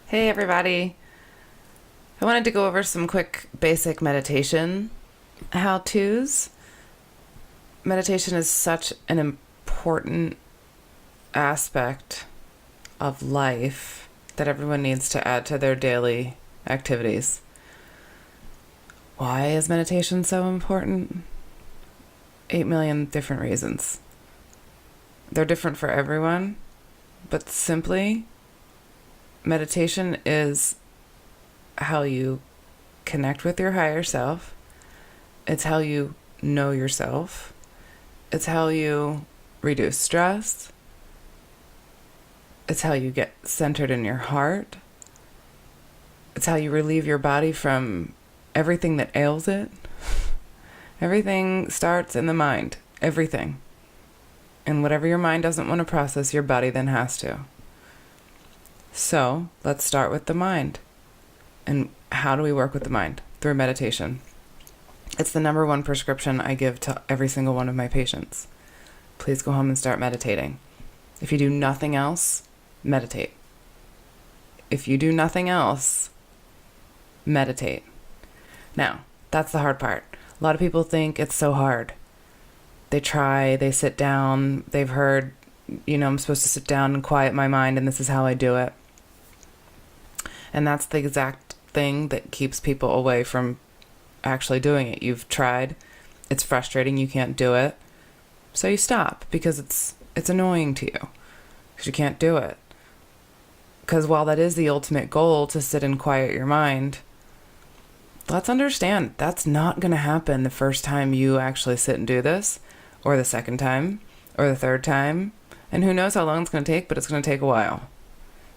Hey everybody. I wanted to go over some quick basic meditation how-tos. Meditation is such an important aspect of life that everyone needs to add to their daily activities. Why is meditation so important? 8 million different reasons. They're different for everyone, but simply, meditation is how you connect with your higher self. It's how you know yourself. It's how you reduce stress. It's how you get centered in your heart. It's how you relieve your body from everything that ails it. Everything starts in the mind. Everything. And whatever your mind doesn't want to process, your body then has to. So let's start with the mind. And how do we work with the mind? Through meditation. It's the number one prescription I give to every single one of my patients. Please go home and start meditating. If you do nothing else, meditate. If you do nothing else, meditate. Now, that's the hard part. A lot of people think it's so hard. They try, they sit down, they've heard, I'm supposed to sit down and quiet my mind and this is how I do it. And that's the exact thing that keeps people away from actually doing it. You've tried, it's frustrating, you can't do it. So you stop because it's annoying to you because you can't do it. Because while that is the ultimate goal, to sit and quiet your mind, let's understand that's not going to happen the first time you actually sit and do this, or the second time, or the third time. And who knows how long it's going to take, but it's going to take a while.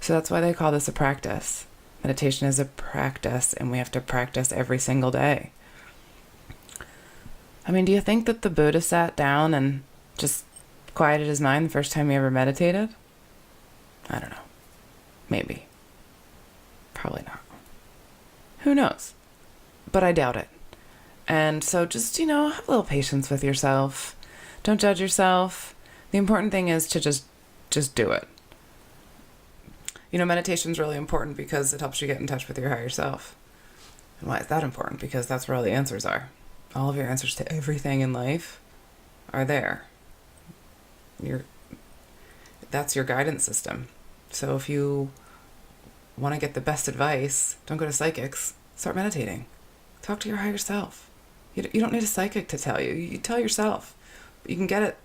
So that's why they call this a practice. Meditation is a practice, and we have to practice every single day. I mean, do you think that the Buddha sat down and just quieted his mind the first time he ever meditated? I don't know. Maybe. Probably not. Who knows? But I doubt it. And so just, have a little patience with yourself. Don't judge yourself. The important thing is to just do it. Meditation is really important because it helps you get in touch with your higher self. And why is that important? Because that's where all the answers are. All of your answers to everything in life are there. That's your guidance system. So if you want to get the best advice, don't go to psychics. Start meditating. Talk to your higher self. You don't need a psychic to tell you. You tell yourself. You can get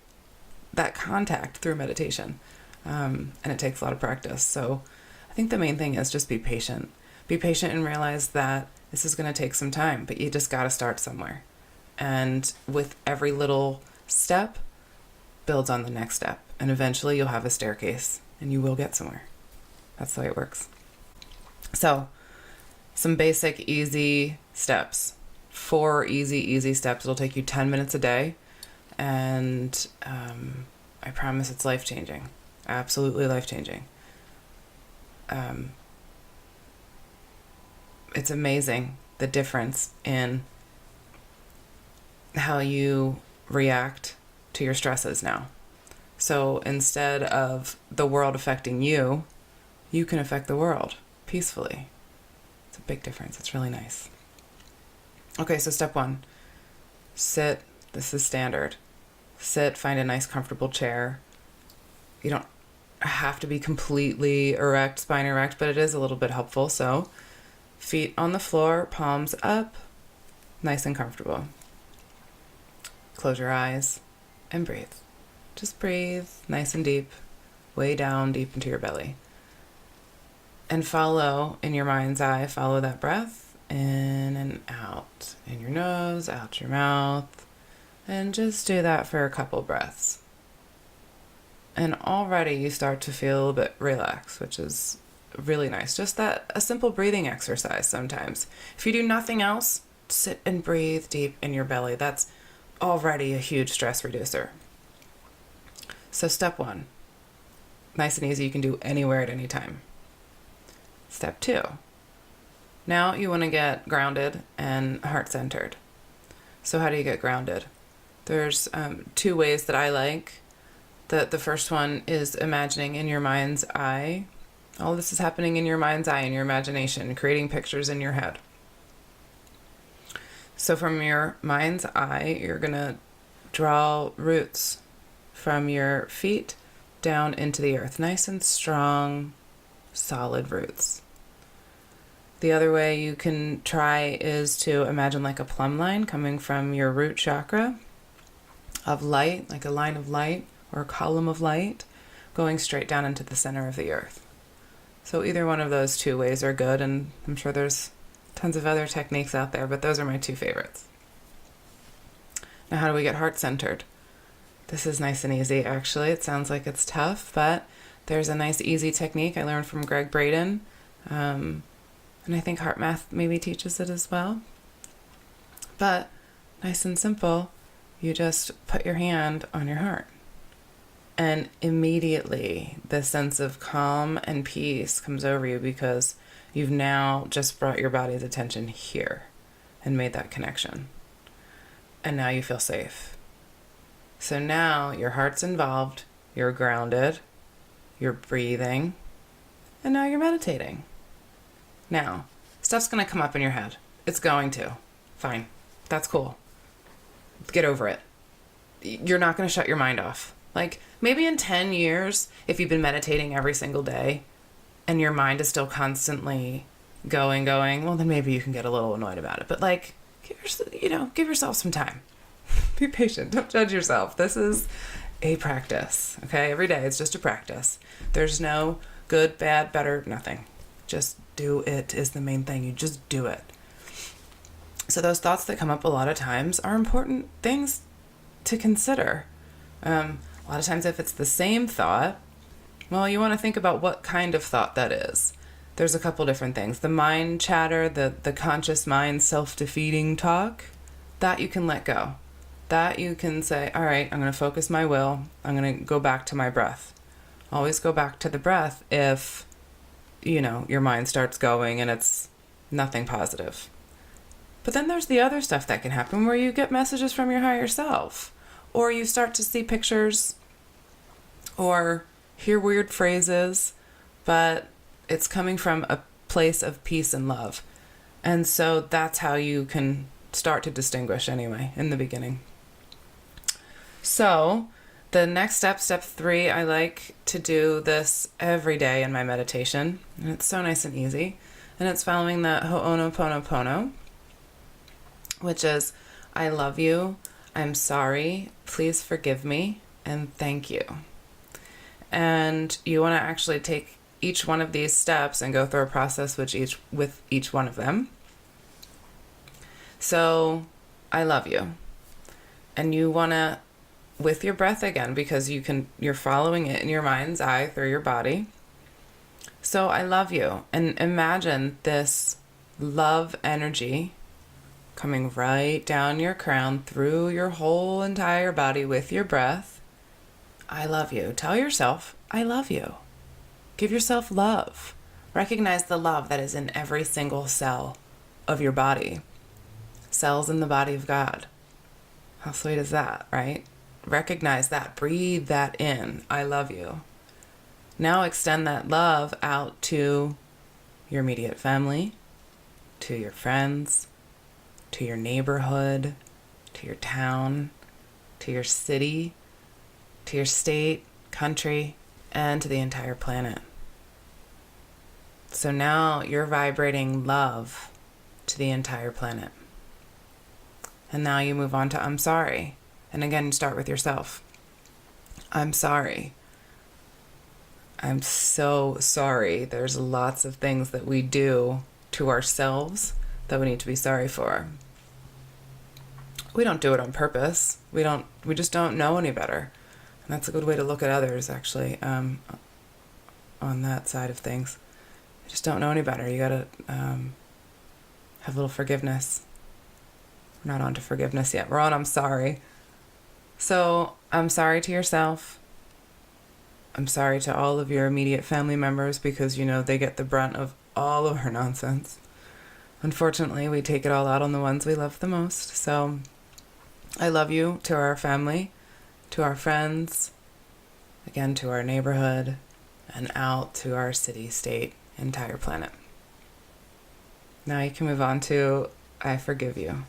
that contact through meditation. And it takes a lot of practice. So I think the main thing is just be patient. Be patient and realize that this is going to take some time, but you just got to start somewhere. And with every little step, builds on the next step. And eventually you'll have a staircase and you will get somewhere. That's the way it works. So some basic, easy steps. 4 easy steps. It'll take you 10 minutes a day. And I promise it's life-changing. Absolutely life-changing. It's amazing the difference in how you react to your stresses now. So instead of the world affecting you, you can affect the world peacefully. It's a big difference. It's really nice. Okay, so step 1. Sit. This is standard. Sit, find a nice comfortable chair. You don't have to be completely erect, spine erect, but it is a little bit helpful. So feet on the floor, palms up, nice and comfortable. Close your eyes and breathe. Just breathe nice and deep, way down deep into your belly. And follow in your mind's eye, follow that breath in and out. In your nose, out your mouth. And just do that for a couple breaths. And already you start to feel a bit relaxed, which is really nice. Just a simple breathing exercise sometimes. If you do nothing else, sit and breathe deep in your belly. That's already a huge stress reducer. So step 1, nice and easy. You can do anywhere at any time. Step 2, now you want to get grounded and heart-centered. So how do you get grounded? There's 2 ways that I like. The first one is imagining in your mind's eye All this is happening in your mind's eye, in your imagination, creating pictures in your head. So from your mind's eye, you're going to draw roots from your feet down into the earth. Nice and strong, solid roots. The other way you can try is to imagine like a plumb line coming from your root chakra of light, like a line of light or a column of light, going straight down into the center of the earth. So either one of those two ways are good, and I'm sure there's tons of other techniques out there, but those are my two favorites. Now, how do we get heart-centered? This is nice and easy, actually. It sounds like it's tough, but there's a nice, easy technique I learned from Greg Braden, and I think Heart Math maybe teaches it as well. But nice and simple, you just put your hand on your heart. And immediately the sense of calm and peace comes over you because you've now just brought your body's attention here and made that connection. And now you feel safe. So now your heart's involved, you're grounded, you're breathing, and now you're meditating. Now, stuff's going to come up in your head. It's going to. Fine. That's cool. Get over it. You're not going to shut your mind off. Like, maybe in 10 years, if you've been meditating every single day and your mind is still constantly going, well, then maybe you can get a little annoyed about it. But like, give yourself some time. Be patient. Don't judge yourself. This is a practice, okay? Every day it's just a practice. There's no good, bad, better, nothing. Just do it is the main thing. You just do it. So those thoughts that come up a lot of times are important things to consider. A lot of times if it's the same thought, well, you want to think about what kind of thought that is. There's a couple different things. The mind chatter, the conscious mind self-defeating talk, that you can let go. That you can say, all right, I'm going to focus my will. I'm going to go back to my breath. Always go back to the breath if, your mind starts going and it's nothing positive. But then there's the other stuff that can happen where you get messages from your higher self. Or you start to see pictures or hear weird phrases, but it's coming from a place of peace and love. And so that's how you can start to distinguish anyway in the beginning. So the next step 3, I like to do this every day in my meditation. And it's so nice and easy. And it's following the Ho'onoponopono, which is, I love you. I'm sorry, please forgive me, and thank you. And you want to actually take each one of these steps and go through a process with each one of them. So, I love you. And you want to, with your breath again, because you're following it in your mind's eye through your body. So, I love you. And imagine this love energy coming right down your crown through your whole entire body with your breath. I love you. Tell yourself, I love you. Give yourself love. Recognize the love that is in every single cell of your body. Cells in the body of God. How sweet is that, right? Recognize that. Breathe that in. I love you. Now extend that love out to your immediate family, to your friends, to your neighborhood, to your town, to your city, to your state, country, and to the entire planet. So now you're vibrating love to the entire planet. And now you move on to I'm sorry. And again, start with yourself. I'm sorry. I'm so sorry. There's lots of things that we do to ourselves that we need to be sorry for. We don't do it on purpose. We just don't know any better. And that's a good way to look at others, actually, on that side of things. You just don't know any better. You gotta have a little forgiveness. We're not on to forgiveness yet. We're on I'm sorry. So I'm sorry to yourself. I'm sorry to all of your immediate family members because, they get the brunt of all of our nonsense. Unfortunately, we take it all out on the ones we love the most. So I love you to our family, to our friends, again, to our neighborhood, and out to our city, state, entire planet. Now you can move on to I forgive you.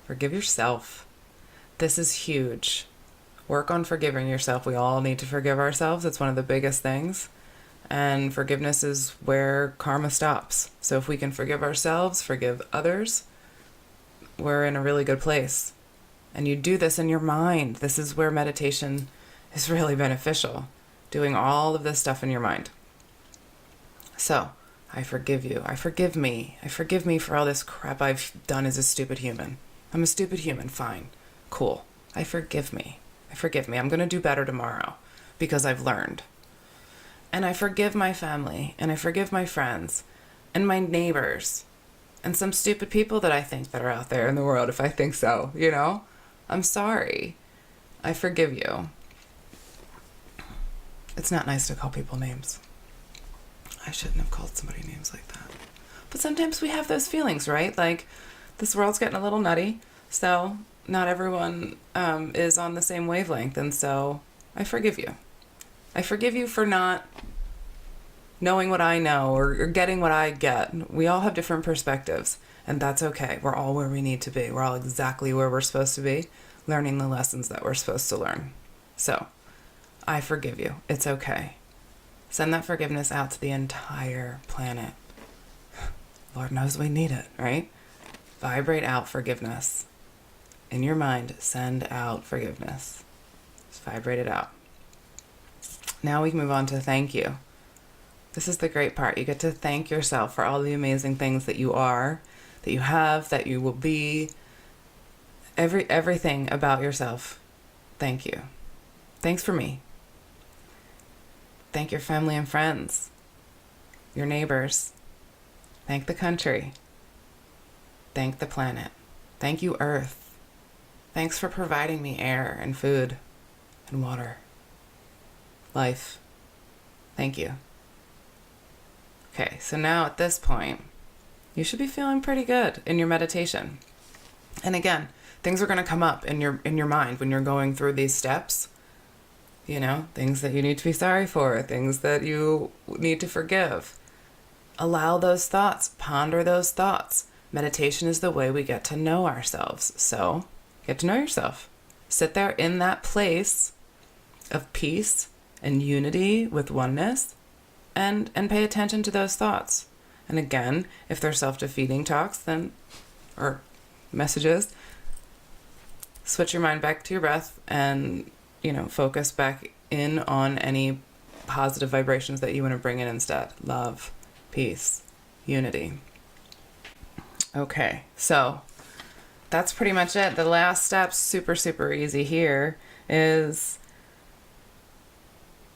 Forgive yourself. This is huge. Work on forgiving yourself. We all need to forgive ourselves. It's one of the biggest things. And forgiveness is where karma stops. So if we can forgive ourselves, forgive others, we're in a really good place. And you do this in your mind. This is where meditation is really beneficial. Doing all of this stuff in your mind. So, I forgive you. I forgive me. I forgive me for all this crap I've done as a stupid human. I'm a stupid human. Fine. Cool. I forgive me. I forgive me. I'm going to do better tomorrow because I've learned. And I forgive my family, and I forgive my friends, and my neighbors, and some stupid people that I think that are out there in the world, if I think so, you know? I'm sorry. I forgive you. It's not nice to call people names. I shouldn't have called somebody names like that. But sometimes we have those feelings, right? Like, this world's getting a little nutty, so not everyone is on the same wavelength, and so I forgive you. I forgive you for not knowing what I know or getting what I get. We all have different perspectives, and that's okay. We're all where we need to be. We're all exactly where we're supposed to be, learning the lessons that we're supposed to learn. So, I forgive you. It's okay. Send that forgiveness out to the entire planet. Lord knows we need it, right? Vibrate out forgiveness. In your mind, send out forgiveness. Just vibrate it out. Now we can move on to thank you. This is the great part. You get to thank yourself for all the amazing things that you are, that you have, that you will be. Everything about yourself. Thank you. Thanks for me. Thank your family and friends, your neighbors. Thank the country. Thank the planet. Thank you, Earth. Thanks for providing me air and food and water. Life. Thank you. Okay, so now at this point, you should be feeling pretty good in your meditation. And again, things are going to come up in your mind when you're going through these steps. You know, things that you need to be sorry for, things that you need to forgive. Allow those thoughts, ponder those thoughts. Meditation is the way we get to know ourselves. So, get to know yourself. Sit there in that place of peace and unity with oneness, and pay attention to those thoughts. And again, if they're self-defeating talks, then, or messages, switch your mind back to your breath and, focus back in on any positive vibrations that you want to bring in instead. Love, peace, unity. Okay, so that's pretty much it. The last step, super, super easy here, is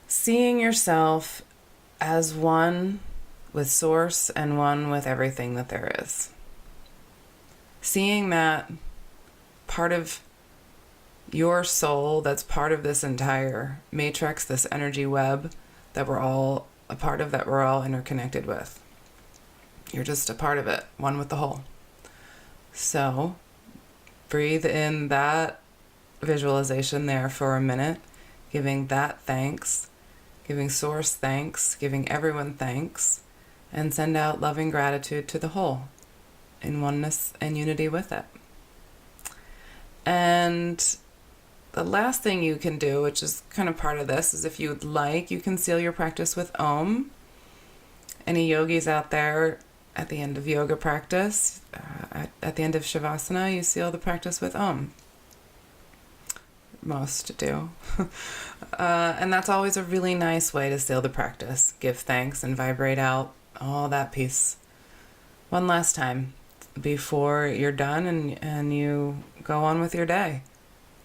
seeing yourself as one with source and one with everything that there is. Seeing that part of your soul that's part of this entire matrix, this energy web that we're all a part of, that we're all interconnected with. You're just a part of it, one with the whole. So, breathe in that visualization there for a minute, giving that thanks, giving source thanks, giving everyone thanks, and send out loving gratitude to the whole in oneness and unity with it. And the last thing you can do, which is kind of part of this, is if you'd like, you can seal your practice with Om. Any yogis out there, at the end of yoga practice, at the end of Shavasana, you seal the practice with Om. Most do. And that's always a really nice way to seal the practice. Give thanks and vibrate out all that peace. One last time before you're done and you go on with your day.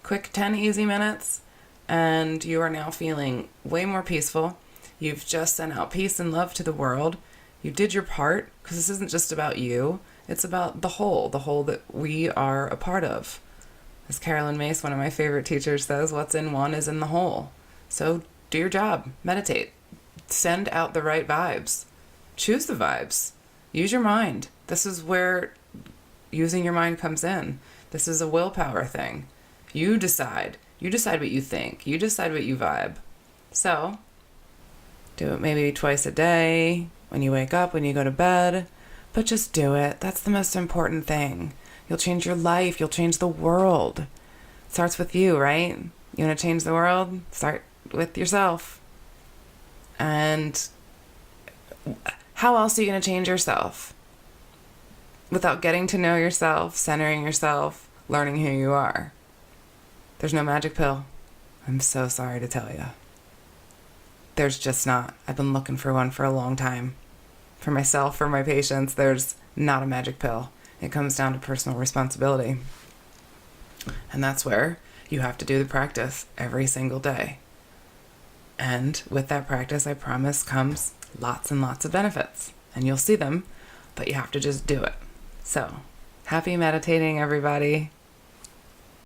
Quick 10 easy minutes, and you are now feeling way more peaceful. You've just sent out peace and love to the world. You did your part, because this isn't just about you. It's about the whole that we are a part of. As Carolyn Mace, one of my favorite teachers, says, what's in one is in the whole. So do your job. Meditate. Send out the right vibes. Choose the vibes. Use your mind. This is where using your mind comes in. This is a willpower thing. You decide. You decide what you think. You decide what you vibe. So, Do it maybe twice a day, when you wake up, when you go to bed. But just do it. That's the most important thing. You'll change your life. You'll change the world. It starts with you, right? You want to change the world? Start with yourself. And how else are you going to change yourself? Without getting to know yourself, centering yourself, learning who you are. There's no magic pill. I'm so sorry to tell you. There's just not. I've been looking for one for a long time. For myself, for my patients, there's not a magic pill. It comes down to personal responsibility. And that's where you have to do the practice every single day. And with that practice, I promise, comes lots and lots of benefits. And you'll see them, but you have to just do it. So, happy meditating, everybody.